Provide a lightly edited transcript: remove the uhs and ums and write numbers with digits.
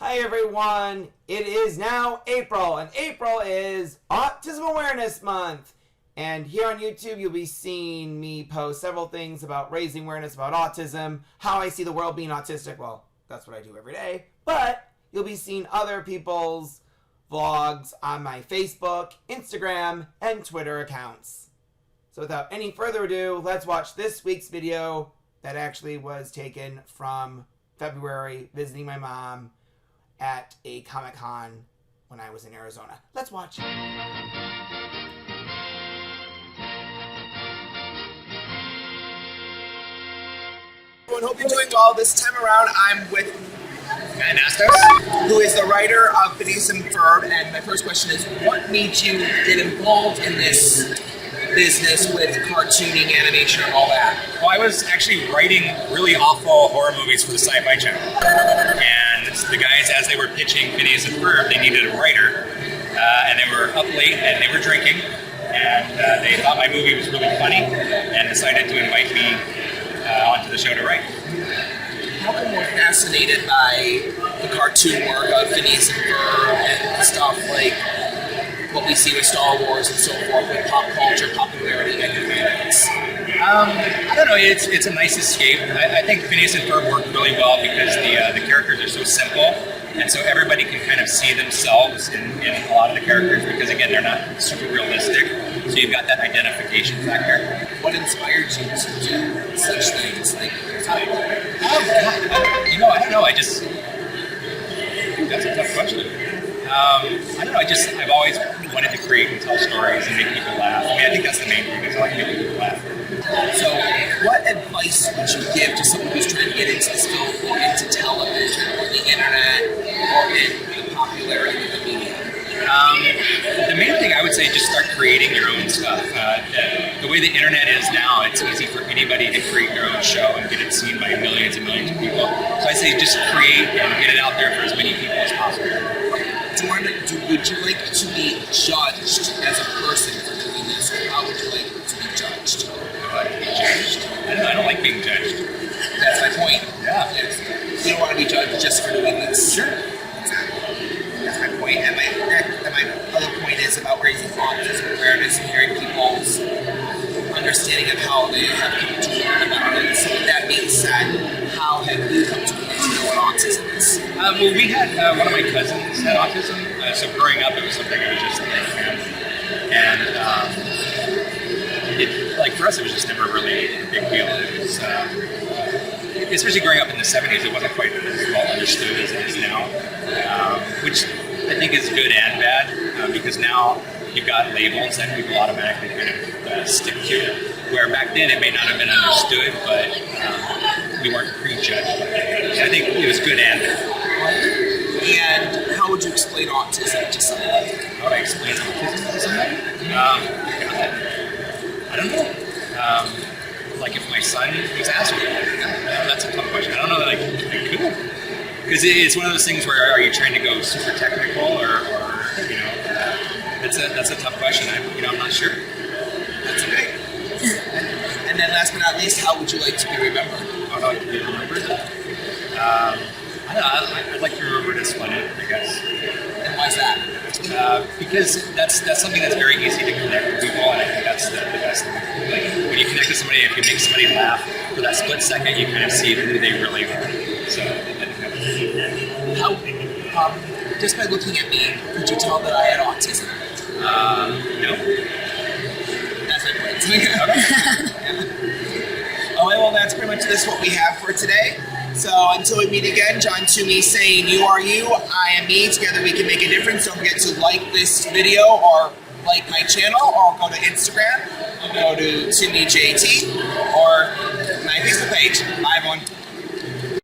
Hi everyone, it is now April, and April is Autism Awareness Month. And here on YouTube, you'll be seeing me post several things about raising awareness about autism, how I see the world being autistic. Well, that's what I do every day. But you'll be seeing other people's vlogs on my Facebook, Instagram, and Twitter accounts. So without any further ado, let's watch this week's video that actually was taken from February, visiting my mom at a Comic-Con when I was in Arizona. Let's watch. Everyone, hope you're doing well. This time around, I'm with Mat Nastos, who is the writer of Phineas and Ferb. And my first question is, what made you get involved in this business with cartooning, animation, and all that? Well, I was actually writing really awful horror movies for the Sci-Fi Channel. And the guys, as they were pitching Phineas and Ferb, they needed a writer. And they were up late and they were drinking. And they thought my movie was really funny and decided to invite me onto the show to write. How come we're fascinated by the cartoon work of Phineas and Ferb and stuff like what we see with Star Wars and so forth with pop culture, popularity, and fans? I don't know. It's a nice escape. I think Phineas and Ferb work really well because the characters are so simple, and so everybody can kind of see themselves in a lot of the characters because again they're not super realistic. So you've got that identification factor. What inspired you to do such things? Like, I don't know. That's a tough question. I don't know. I've always wanted to create and tell stories and make people laugh. I mean, I think that's the main thing. Is I like making people laugh. So, what advice would you give to someone who's trying to get into this field or into television or the internet or in the popularity of the media? The main thing I would say, just start creating your own stuff. The way the internet is now, it's easy for anybody to create their own show and get it seen by millions and millions of people. So I say just create and get it out there for as many people as possible. Would you like to be judged as a person for doing this, or how would you like to be judged? I don't like being judged. That's my point. Yeah. Yes. You don't want to be judged just for doing this. Sure. That's my point. And my other point is about raising autism awareness and hearing people's understanding of how they have come to learn about it. So with that being said, how have you come to know what autism is? Well, we had one of my cousins had autism, so growing up it was something that was just in my family. And for us it was just never really a big deal. It was, especially growing up in the 70s, it wasn't quite as well understood as it is now, which I think is good and bad, because now you've got labels that people automatically kind of stick to, where back then it may not have been understood, but we weren't prejudged. So I think it was good and bad. And how would you explain autism to someone? How would I explain autism to someone? I don't know. Like if my son was asked me, that's a tough question. I don't know that I could. Because it's one of those things where are you trying to go super technical or that's a tough question. I'm not sure. That's okay. And then last but not least, how would you like to be remembered? How would I like to be remembered? I don't know, I'd like to be remembered as funny, I guess. And why's that? Because that's something that's very easy to connect with people, and I think that's the best thing. Like, when you connect with somebody, if you make somebody laugh, for that split second, you kind of see who they really are. So, how, just by looking at me, could you tell that I had autism? No. That's my point. Okay, well, that's pretty much what we have for today. So until we meet again, John Toomey saying you are you, I am me. Together we can make a difference. Don't forget to like this video or like my channel, or go to Instagram, go to ToomeyJT, or my Facebook page. Bye everyone.